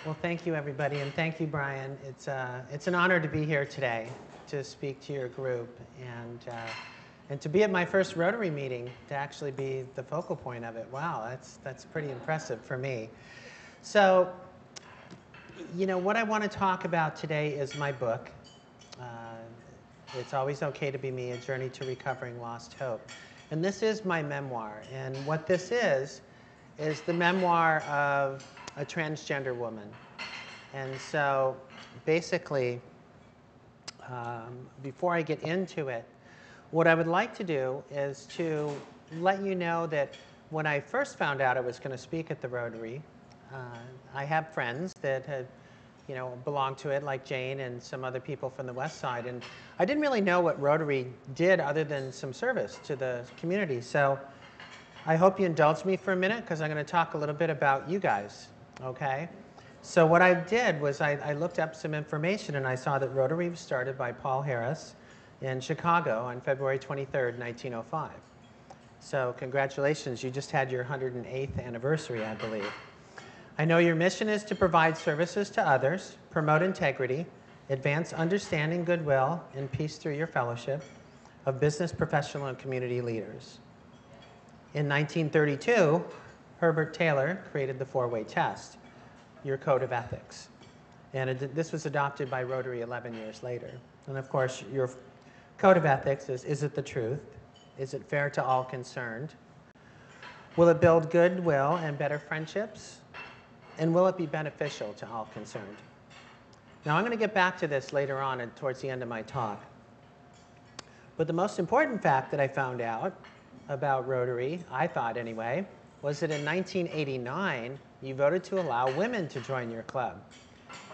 Well, thank you, everybody, and thank you, Brian. It's an honor to be here today to speak to your group and to be at my first Rotary meeting, to actually be the focal point of it. Wow, that's pretty impressive for me. So, what I want to talk about today is my book. Uh, it's Always Okay to Be Me, A Journey to Recovering Lost Hope. And this is my memoir. And what this is the memoir of a transgender woman. And so basically, before I get into it, what I would like to do is to let you know that when I first found out I was going to speak at the Rotary, I have friends that had belonged to it, like Jane and some other people from the West Side. And I didn't really know what Rotary did other than some service to the community. So I hope you indulge me for a minute, because I'm going to talk a little bit about you guys, okay? So what I did was I looked up some information, and I saw that Rotary was started by Paul Harris in Chicago on February 23rd, 1905. So congratulations, you just had your 108th anniversary, I believe. I know your mission is to provide services to others, promote integrity, advance understanding, goodwill, and peace through your fellowship of business, professional, and community leaders. In 1932, Herbert Taylor created the four-way test, your code of ethics. And this was adopted by Rotary 11 years later. And of course, your code of ethics is it the truth? Is it fair to all concerned? Will it build goodwill and better friendships? And will it be beneficial to all concerned? Now, I'm going to get back to this later on and towards the end of my talk. But the most important fact that I found out about Rotary, I thought anyway, was that in 1989, you voted to allow women to join your club.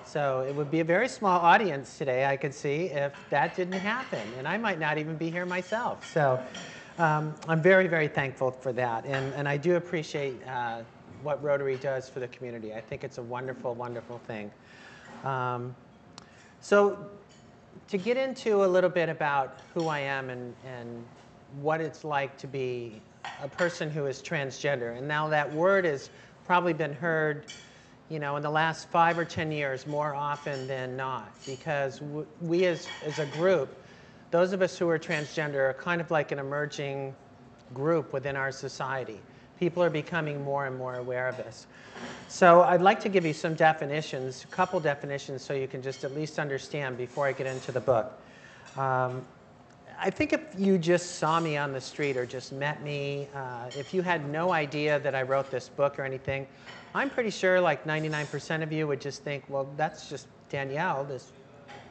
So it would be a very small audience today, I could see, if that didn't happen. And I might not even be here myself. So I'm very, very thankful for that. And I do appreciate what Rotary does for the community. I think it's a wonderful, wonderful thing. So to get into a little bit about who I am and what it's like to be a person who is transgender. And now that word has probably been heard, in the last 5 or 10 years more often than not, because we as a group, those of us who are transgender are kind of like an emerging group within our society. People are becoming more and more aware of this. So I'd like to give you some definitions, a couple definitions, so you can just at least understand before I get into the book. I think if you just saw me on the street or just met me, if you had no idea that I wrote this book or anything, I'm pretty sure like 99% of you would just think, well, that's just Danielle, this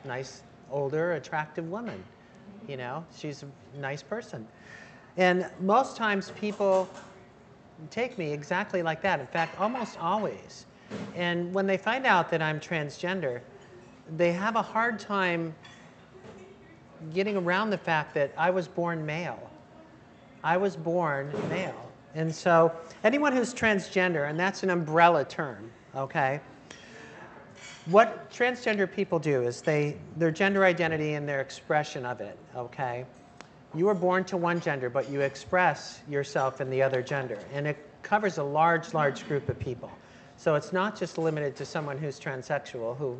nice, older, attractive woman. She's a nice person. And most times people take me exactly like that. In fact, almost always. And when they find out that I'm transgender, they have a hard time getting around the fact that I was born male. I was born male. And so anyone who's transgender, and that's an umbrella term, okay? What transgender people do is their gender identity and their expression of it, okay? You were born to one gender, but you express yourself in the other gender. And it covers a large, large group of people. So it's not just limited to someone who's transsexual,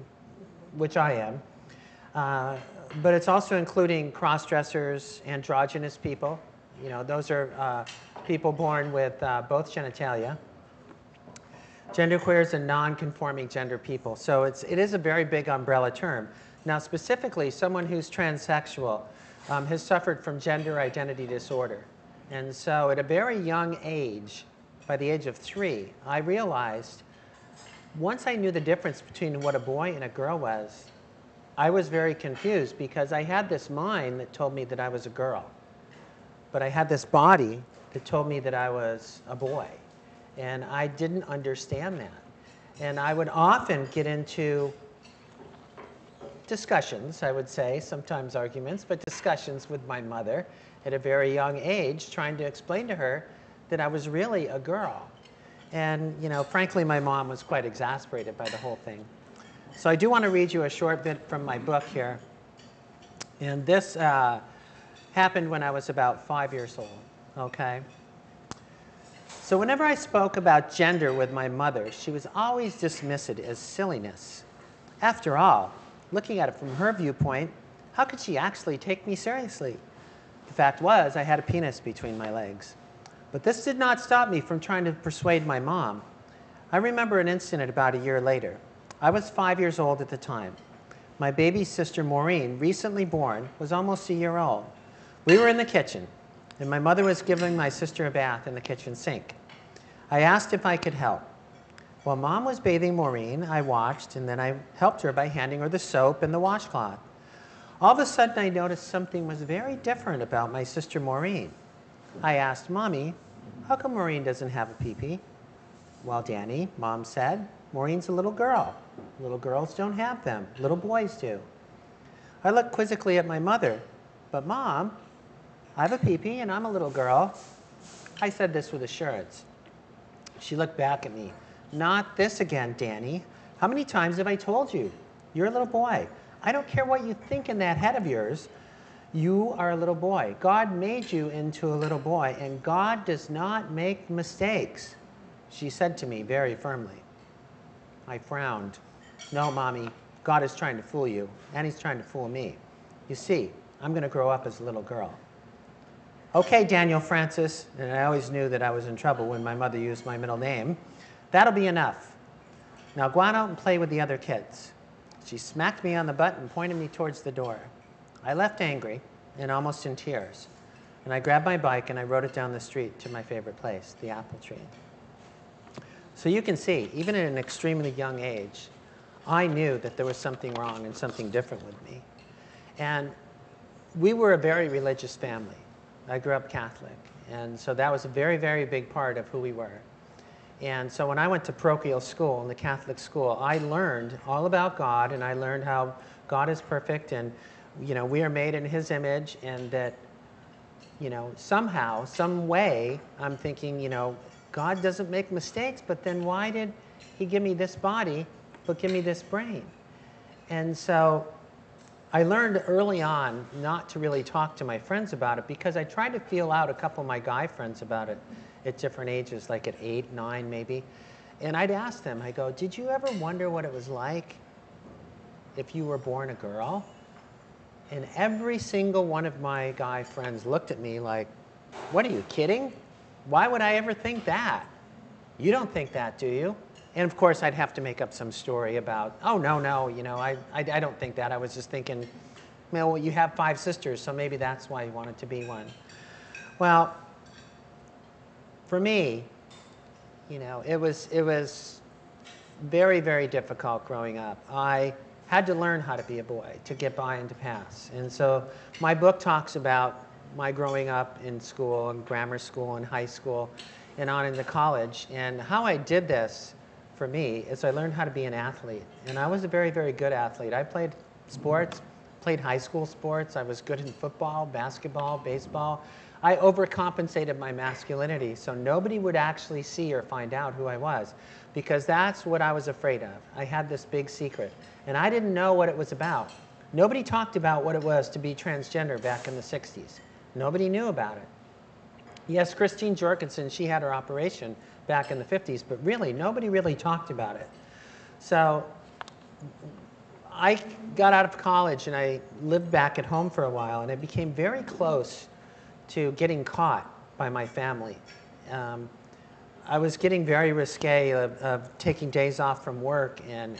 which I am, but it's also including cross-dressers, androgynous people. Those are people born with both genitalia. Genderqueers and non-conforming gender people. So it is a very big umbrella term. Now, specifically, someone who's transsexual has suffered from gender identity disorder. And so at a very young age, by the age of 3, I realized once I knew the difference between what a boy and a girl was, I was very confused, because I had this mind that told me that I was a girl, but I had this body that told me that I was a boy, and I didn't understand that. And I would often get into discussions, I would say, sometimes arguments, but discussions with my mother at a very young age, trying to explain to her that I was really a girl. And, frankly, my mom was quite exasperated by the whole thing. So I do want to read you a short bit from my book here. And this happened when I was about 5 years old, okay? So whenever I spoke about gender with my mother, she was always dismissive as silliness. After all, looking at it from her viewpoint, how could she actually take me seriously? The fact was, I had a penis between my legs. But this did not stop me from trying to persuade my mom. I remember an incident about a year later. I was 5 years old at the time. My baby sister Maureen, recently born, was almost a year old. We were in the kitchen, and my mother was giving my sister a bath in the kitchen sink. I asked if I could help. While Mom was bathing Maureen, I watched, and then I helped her by handing her the soap and the washcloth. All of a sudden, I noticed something was very different about my sister Maureen. I asked, Mommy, how come Maureen doesn't have a pee-pee? Well, Danny, Mom said, Maureen's a little girl. Little girls don't have them. Little boys do. I looked quizzically at my mother, but Mom, I have a pee-pee and I'm a little girl. I said this with assurance. She looked back at me. Not this again, Danny. How many times have I told you? You're a little boy. I don't care what you think in that head of yours. You are a little boy. God made you into a little boy, and God does not make mistakes, she said to me very firmly. I frowned. No, Mommy, God is trying to fool you, and he's trying to fool me. You see, I'm going to grow up as a little girl. Okay, Daniel Francis, and I always knew that I was in trouble when my mother used my middle name. That'll be enough. Now go on out and play with the other kids. She smacked me on the butt and pointed me towards the door. I left angry and almost in tears, and I grabbed my bike and I rode it down the street to my favorite place, the apple tree. So you can see, even at an extremely young age, I knew that there was something wrong and something different with me. And we were a very religious family. I grew up Catholic, and so that was a very, very big part of who we were. And so when I went to parochial school, in the Catholic school, I learned all about God, and I learned how God is perfect, and we are made in his image, and that somehow, some way, I'm thinking, God doesn't make mistakes, but then why did he give me this body, but give me this brain? And so I learned early on not to really talk to my friends about it, because I tried to feel out a couple of my guy friends about it at different ages, like at 8, 9 maybe. And I'd ask them, I go, did you ever wonder what it was like if you were born a girl? And every single one of my guy friends looked at me like, what, are you kidding? Why would I ever think that? You don't think that, do you? And of course, I'd have to make up some story about, oh, no, I don't think that. I was just thinking, well, you have 5 sisters, so maybe that's why you wanted to be one. Well, for me, it was very, very difficult growing up. I had to learn how to be a boy to get by and to pass. And so my book talks about my growing up in school, and grammar school, and high school, and on into college. And how I did this, for me, is I learned how to be an athlete. And I was a very, very good athlete. I played sports, played high school sports. I was good in football, basketball, baseball. I overcompensated my masculinity so nobody would actually see or find out who I was, because that's what I was afraid of. I had this big secret, and I didn't know what it was about. Nobody talked about what it was to be transgender back in the 60s. Nobody knew about it. Yes, Christine Jorgensen, she had her operation back in the 50s, but really, nobody really talked about it. So I got out of college, and I lived back at home for a while, and I became very close to getting caught by my family. I was getting very risque of taking days off from work and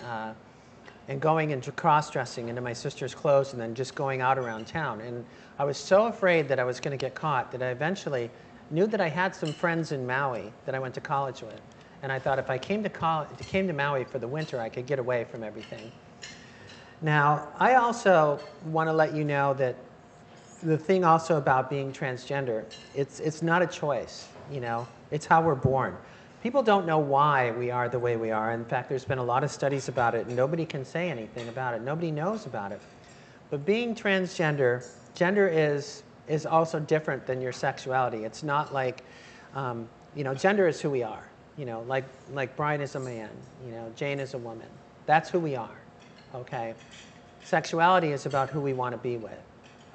going into cross-dressing into my sister's clothes and then just going out around town. And I was so afraid that I was going to get caught that I eventually knew that I had some friends in Maui that I went to college with. And I thought if I came to Maui for the winter, I could get away from everything. Now, I also want to let you know that the thing also about being transgender, it's not a choice, it's how we're born. People don't know why we are the way we are. In fact, there's been a lot of studies about it, and nobody can say anything about it. Nobody knows about it. But being transgender, gender is also different than your sexuality. It's not like, gender is who we are. Like Brian is a man, Jane is a woman. That's who we are, okay? Sexuality is about who we want to be with.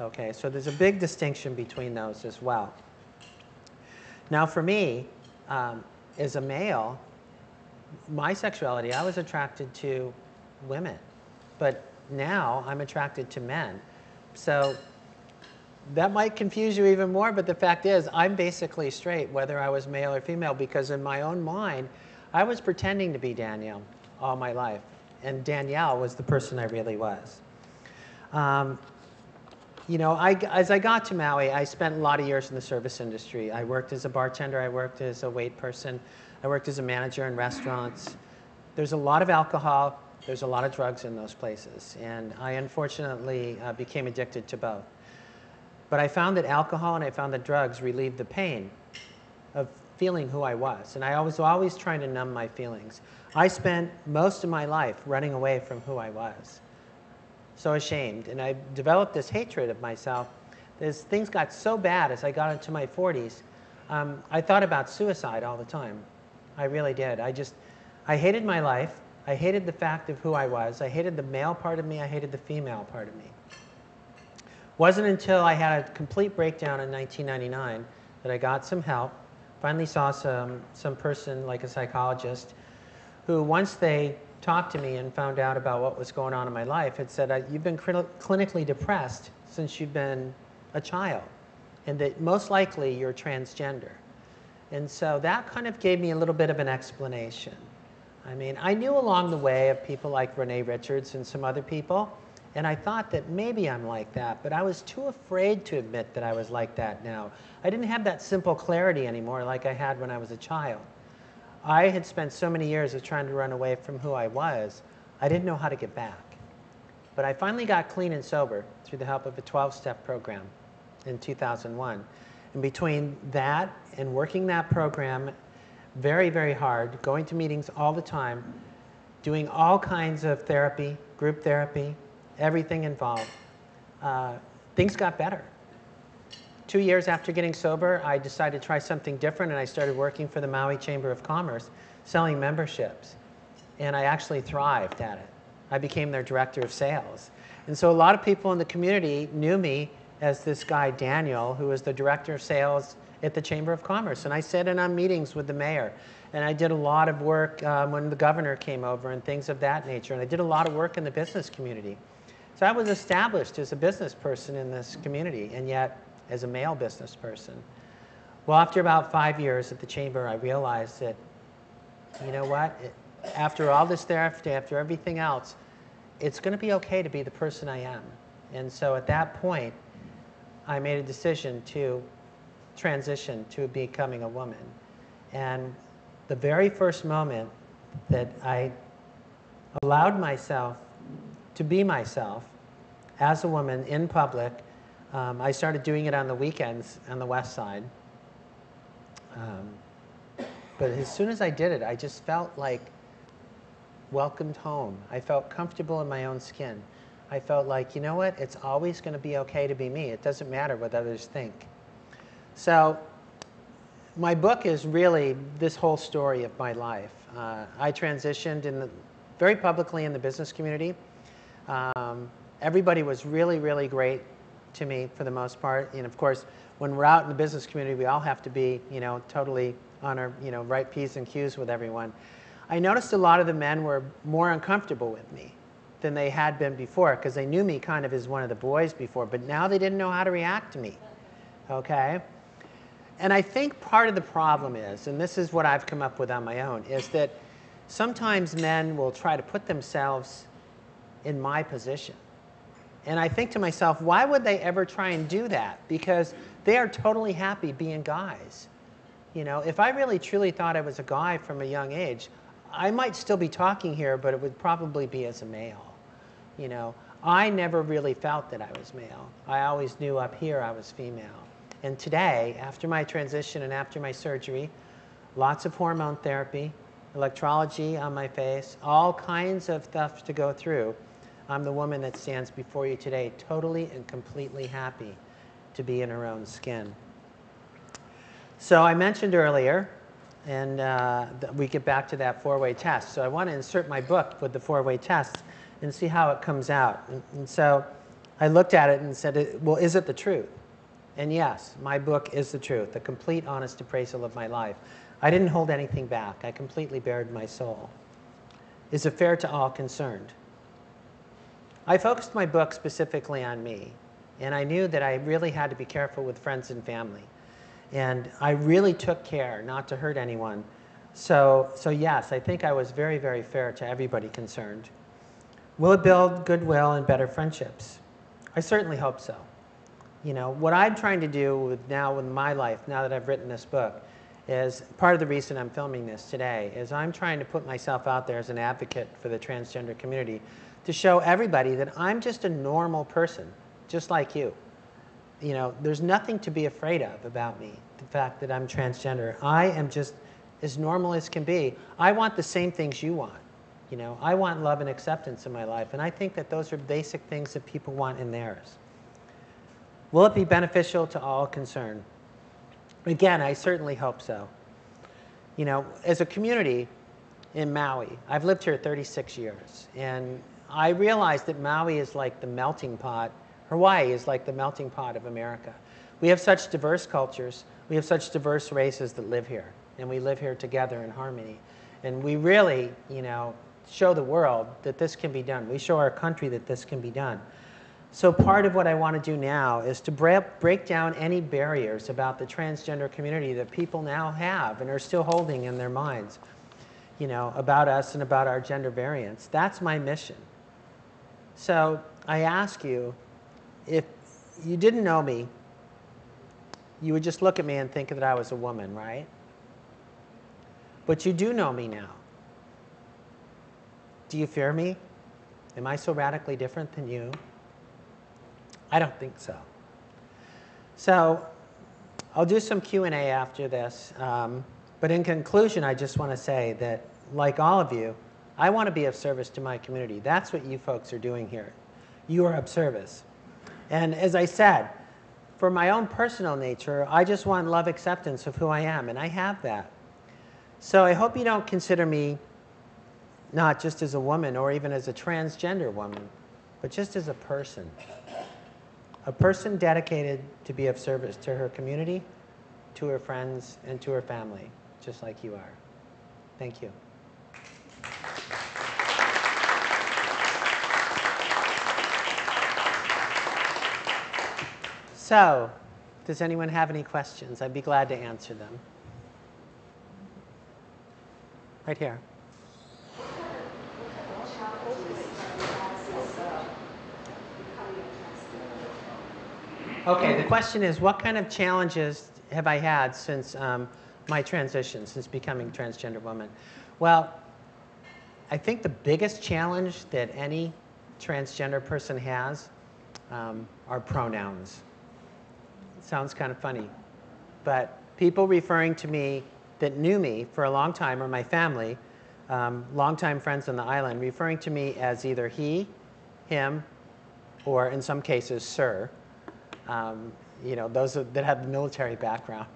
Okay, so there's a big distinction between those as well. Now for me, as a male, my sexuality, I was attracted to women, but now I'm attracted to men. So that might confuse you even more, but the fact is I'm basically straight, whether I was male or female, because in my own mind, I was pretending to be Danielle all my life, and Danielle was the person I really was. You know, as I got to Maui, I spent a lot of years in the service industry. I worked as a bartender, I worked as a wait person, I worked as a manager in restaurants. There's a lot of alcohol, there's a lot of drugs in those places, and I unfortunately became addicted to both. But I found that alcohol and I found that drugs relieved the pain of feeling who I was, and I was always trying to numb my feelings. I spent most of my life running away from who I was. So ashamed, and I developed this hatred of myself. As things got so bad as I got into my 40s, I thought about suicide all the time. I really did. I hated my life. I hated the fact of who I was. I hated the male part of me. I hated the female part of me. Wasn't until I had a complete breakdown in 1999 that I got some help, finally saw some person like a psychologist who, once they talked to me and found out about what was going on in my life, had said, you've been clinically depressed since you've been a child, and that most likely you're transgender. And so that kind of gave me a little bit of an explanation. I mean, I knew along the way of people like Renee Richards and some other people, and I thought that maybe I'm like that, but I was too afraid to admit that I was like that now. I didn't have that simple clarity anymore like I had when I was a child. I had spent so many years of trying to run away from who I was, I didn't know how to get back. But I finally got clean and sober through the help of a 12-step program in 2001. And between that and working that program very, very hard, going to meetings all the time, doing all kinds of therapy, group therapy, everything involved, things got better. 2 years after getting sober, I decided to try something different, and I started working for the Maui Chamber of Commerce, selling memberships. And I actually thrived at it. I became their director of sales. And so a lot of people in the community knew me as this guy, Daniel, who was the director of sales at the Chamber of Commerce. And I sat in on meetings with the mayor. And I did a lot of work when the governor came over and things of that nature. And I did a lot of work in the business community. So I was established as a business person in this community, and yet as a male business person. Well, after about 5 years at the Chamber, I realized that, you know what, after all this therapy, after everything else, it's going to be okay to be the person I am. And so at that point, I made a decision to transition to becoming a woman. And the very first moment that I allowed myself to be myself as a woman in public, I started doing it on the weekends on the West Side. But as soon as I did it, I just felt like welcomed home. I felt comfortable in my own skin. I felt like, you know what, it's always going to be okay to be me. It doesn't matter what others think. So my book is really this whole story of my life. I transitioned very publicly in the business community. Everybody was really, really great to me for the most part. And of course, when we're out in the business community, we all have to be, totally on our, right P's and Q's with everyone. I noticed a lot of the men were more uncomfortable with me than they had been before, because they knew me kind of as one of the boys before, but now they didn't know how to react to me, okay? And I think part of the problem is, and this is what I've come up with on my own, is that sometimes men will try to put themselves in my position. And I think to myself, why would they ever try and do that? Because they are totally happy being guys. If I really truly thought I was a guy from a young age, I might still be talking here, but it would probably be as a male. I never really felt that I was male. I always knew up here I was female. And today, after my transition and after my surgery, lots of hormone therapy, electrology on my face, all kinds of stuff to go through, I'm the woman that stands before you today, totally and completely happy to be in her own skin. So I mentioned earlier, and we get back to that four-way test. So I want to insert my book with the four-way test and see how it comes out. And so I looked at it and said, well, is it the truth? And yes, my book is the truth, a complete, honest appraisal of my life. I didn't hold anything back. I completely bared my soul. Is it fair to all concerned? I focused my book specifically on me, and I knew that I really had to be careful with friends and family. And I really took care not to hurt anyone. So yes, I think I was very, very fair to everybody concerned. Will it build goodwill and better friendships? I certainly hope so. You know, what I'm trying to do with my life, now that I've written this book, is part of the reason I'm filming this today, is I'm trying to put myself out there as an advocate for the transgender community to show everybody that I'm just a normal person, just like you. You know, there's nothing to be afraid of about me, the fact that I'm transgender. I am just as normal as can be. I want the same things you want. You know, I want love and acceptance in my life, and I think that those are basic things that people want in theirs. Will it be beneficial to all concerned? Again, I certainly hope so. You know, as a community in Maui, I've lived here 36 years, and I realized that Maui is like the melting pot. Hawaii is like the melting pot of America. We have such diverse cultures. We have such diverse races that live here, and we live here together in harmony. And we really, you know, show the world that this can be done. We show our country that this can be done. So part of what I want to do now is to break down any barriers about the transgender community that people now have and are still holding in their minds, you know, about us and about our gender variance. That's my mission. So I ask you, if you didn't know me, you would just look at me and think that I was a woman, right? But you do know me now. Do you fear me? Am I so radically different than you? I don't think so. So I'll do some Q&A after this. But in conclusion, I just want to say that, like all of you, I want to be of service to my community. That's what you folks are doing here. You are of service. And as I said, for my own personal nature, I just want love acceptance of who I am, and I have that. So I hope you don't consider me not just as a woman or even as a transgender woman, but just as a person. A person dedicated to be of service to her community, to her friends, and to her family, just like you are. Thank you. So, does anyone have any questions? I'd be glad to answer them. Right here. Okay, the question is, what kind of challenges have I had since my transition, since becoming a transgender woman? Well, I think the biggest challenge that any transgender person has are pronouns. It sounds kind of funny, but people referring to me that knew me for a long time, or my family, longtime friends on the island, referring to me as either he, him, or in some cases, sir. You know, those that have the military background,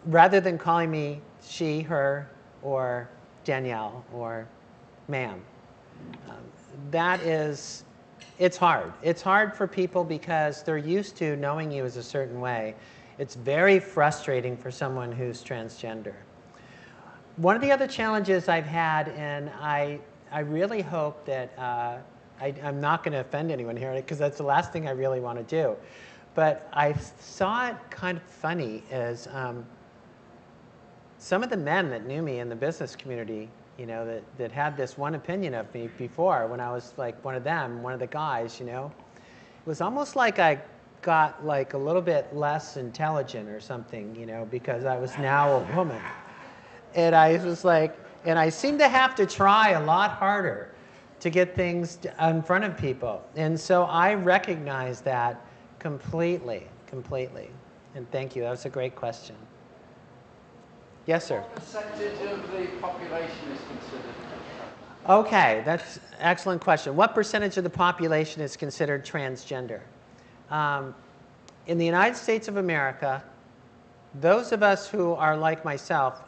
rather than calling me she, her, or Danielle, or ma'am. It's hard. It's hard for people because they're used to knowing you as a certain way. It's very frustrating for someone who's transgender. One of the other challenges I've had, and I really hope that I'm not going to offend anyone here, because that's the last thing I really want to do. But I saw it kind of funny as some of the men that knew me in the business community, you know, that had this one opinion of me before, when I was like one of them, one of the guys, you know, it was almost like I got like a little bit less intelligent or something, you know, because I was now a woman. And I was like, and I seemed to have to try a lot harder to get things in front of people. And so I recognize that completely. And thank you, that was a great question. Yes, sir? What percentage of the population is considered? Okay, that's an excellent question. What percentage of the population is considered transgender? In the United States of America, those of us who are like myself,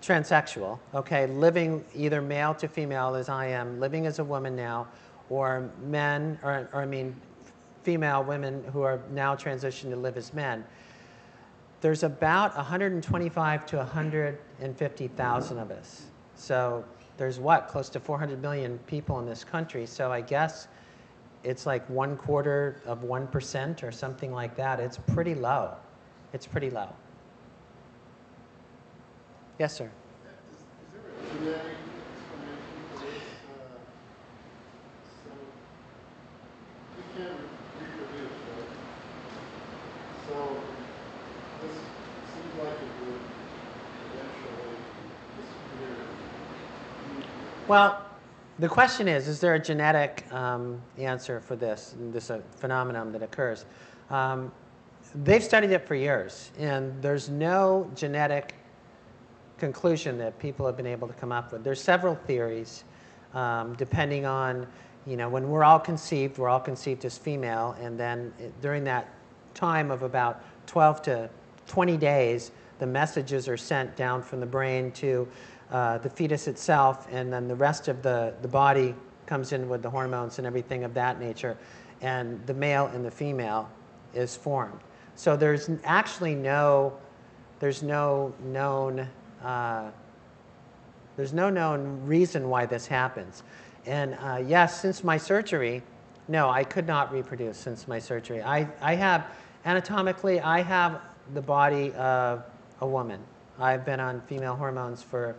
transsexual, okay, living either male to female as I am, living as a woman now, or men, or I mean female women who are now transitioned to live as men, there's about 125 to 150,000 of us. So there's what, close to 400 million people in this country. So I guess it's like 1/4% or something like that. It's pretty low. It's pretty low. Yes, sir. Is there a genetic explanation for this? So we can't reproduce, right? So this seems like it would eventually disappear. Well, the question is there a genetic answer for this phenomenon that occurs? They've studied it for years, and there's no genetic conclusion that people have been able to come up with. There's several theories, depending on, when we're all conceived as female, and then during that time of about 12 to 20 days, the messages are sent down from the brain to the fetus itself, and then the rest of the body comes in with the hormones and everything of that nature, and the male and the female is formed. So there's actually no known reason why this happens. And yes, since my surgery, no, I could not reproduce since my surgery. I have, anatomically, I have the body of a woman. I've been on female hormones for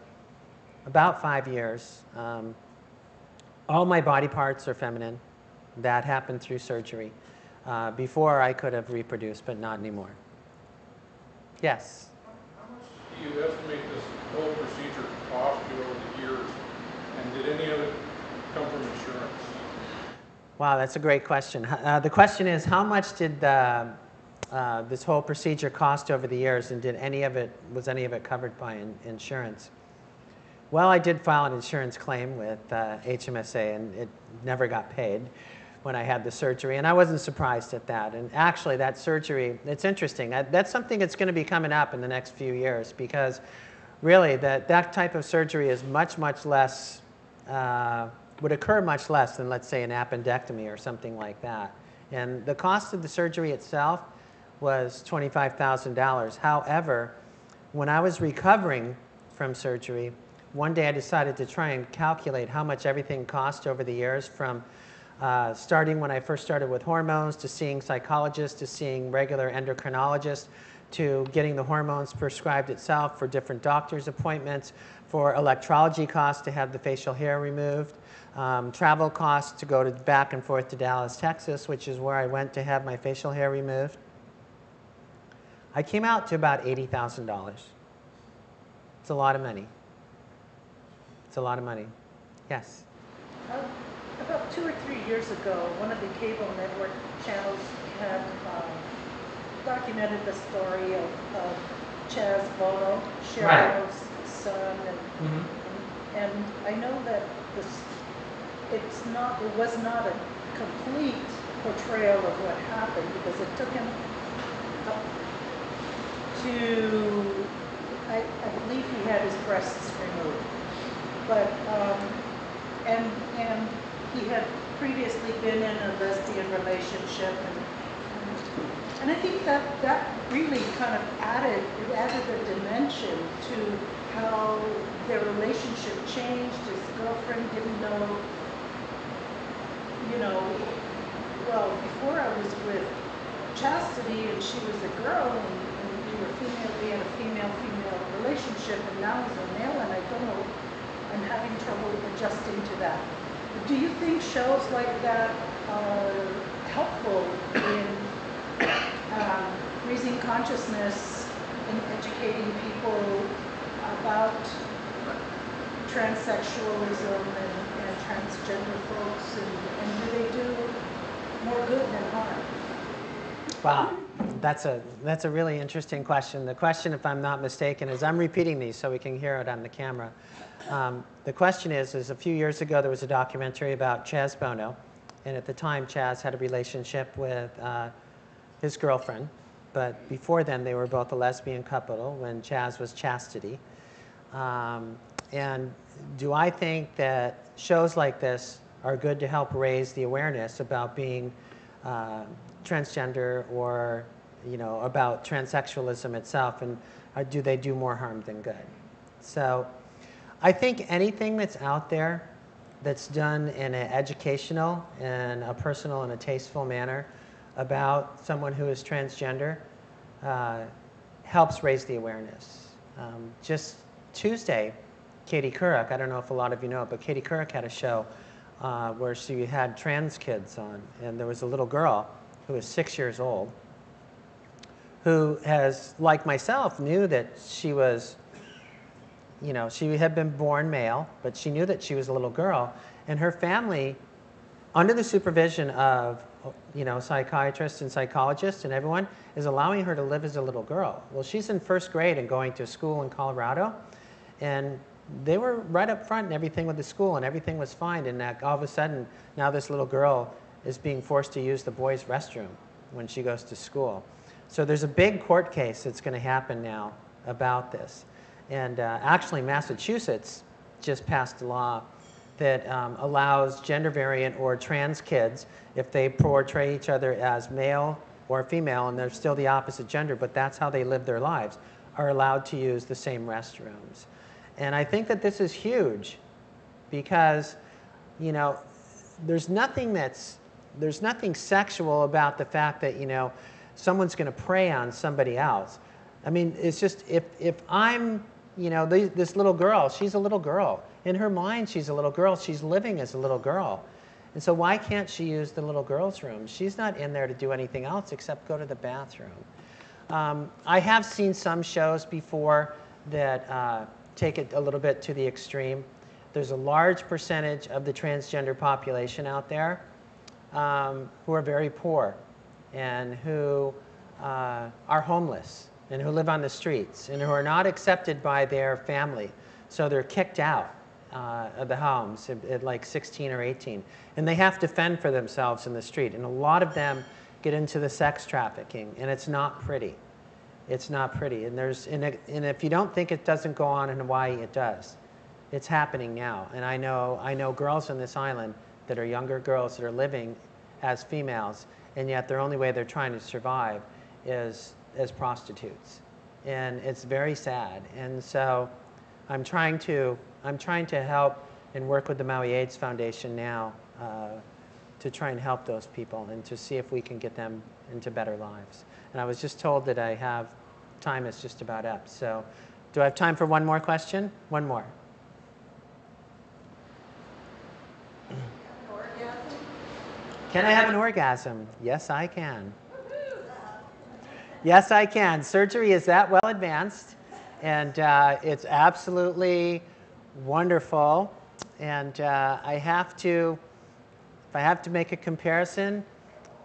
about 5 years. All my body parts are feminine. That happened through surgery. Before I could have reproduced, but not anymore. Yes? How much do you estimate this whole procedure cost you over the years? And did any of it come from insurance? Wow, that's a great question. The question is, how much did this whole procedure cost over the years, and was any of it covered by insurance? Well, I did file an insurance claim with HMSA, and it never got paid when I had the surgery, and I wasn't surprised at that. And actually, that surgery, it's interesting. That's something that's going to be coming up in the next few years, because really that type of surgery is much less, would occur much less than, let's say, an appendectomy or something like that. And the cost of the surgery itself was $25,000. However, when I was recovering from surgery, one day I decided to try and calculate how much everything cost over the years, from starting when I first started with hormones, to seeing psychologists, to seeing regular endocrinologists, to getting the hormones prescribed itself, for different doctor's appointments, for electrology costs to have the facial hair removed, travel costs to go back and forth to Dallas, Texas, which is where I went to have my facial hair removed. I came out to about $80,000. It's a lot of money. It's a lot of money. Yes? About 2 or 3 years ago, one of the cable network channels had documented the story of Chaz Bolo, Cheryl's son, and I know that it was not a complete portrayal of what happened, because it took him up to, I believe he had his breasts removed, but and he had previously been in a lesbian relationship, and I think that really kind of added a dimension to how their relationship changed. His girlfriend didn't know, well, before I was with Chastity and she was a girl, and we had a female-female relationship, and now he's a male, and I don't know, I'm having trouble adjusting to that. Do you think shows like that are helpful in raising consciousness and educating people about transsexualism and transgender folks, and do they do more good than harm? Wow, that's a really interesting question. The question, if I'm not mistaken, is, I'm repeating these so we can hear it on the camera. The question is a few years ago there was a documentary about Chaz Bono, and at the time Chaz had a relationship with his girlfriend, but before then they were both a lesbian couple when Chaz was Chastity. And do I think that shows like this are good to help raise the awareness about being transgender or about transsexualism itself, and do they do more harm than good? So I think anything that's out there that's done in an educational and a personal and a tasteful manner about someone who is transgender helps raise the awareness. Just Tuesday, Katie Couric, I don't know if a lot of you know it, but Katie Couric had a show where she had trans kids on, and there was a little girl who was 6 years old who has, like myself, knew that she was, she had been born male, but she knew that she was a little girl, and her family, under the supervision of psychiatrists and psychologists and everyone, is allowing her to live as a little girl. Well, she's in first grade and going to school in Colorado, and they were right up front and everything with the school, and everything was fine, and all of a sudden, now this little girl is being forced to use the boys' restroom when she goes to school. So there's a big court case that's going to happen now about this. And actually, Massachusetts just passed a law that allows gender variant or trans kids, if they portray each other as male or female, and they're still the opposite gender, but that's how they live their lives, are allowed to use the same restrooms. And I think that this is huge because, there's nothing sexual about the fact that, someone's going to prey on somebody else. I mean, it's just, if I'm, this little girl, she's a little girl. In her mind, she's a little girl. She's living as a little girl. And so why can't she use the little girl's room? She's not in there to do anything else except go to the bathroom. I have seen some shows before that take it a little bit to the extreme. There's a large percentage of the transgender population out there who are very poor and who are homeless and who live on the streets and who are not accepted by their family. So they're kicked out of the homes at like 16 or 18. And they have to fend for themselves in the street. And a lot of them get into the sex trafficking, and it's not pretty. It's not pretty. And if you don't think it doesn't go on in Hawaii, it does. It's happening now. And I know girls on this island that are younger girls that are living as females, and yet their only way they're trying to survive is as prostitutes. And it's very sad. And so I'm trying to help and work with the Maui AIDS Foundation now to try and help those people and to see if we can get them into better lives. And I was just told that time is just about up. So do I have time for one more question? One more. Can I have an orgasm? Yes, I can. Yes, I can. Surgery is that well advanced, and it's absolutely wonderful. And if I have to make a comparison,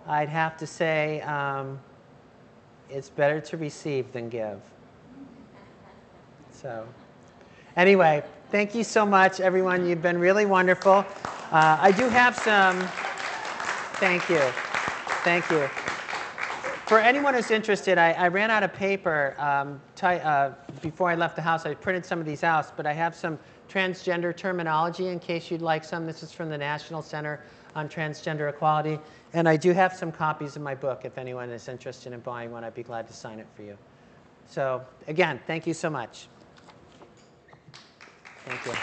I'd have to say it's better to receive than give. So anyway, thank you so much, everyone. You've been really wonderful. I do have some... Thank you. Thank you. For anyone who's interested, I ran out of paper before I left the house. I printed some of these out, but I have some transgender terminology in case you'd like some. This is from the National Center on Transgender Equality. And I do have some copies of my book. If anyone is interested in buying one, I'd be glad to sign it for you. So again, thank you so much. Thank you.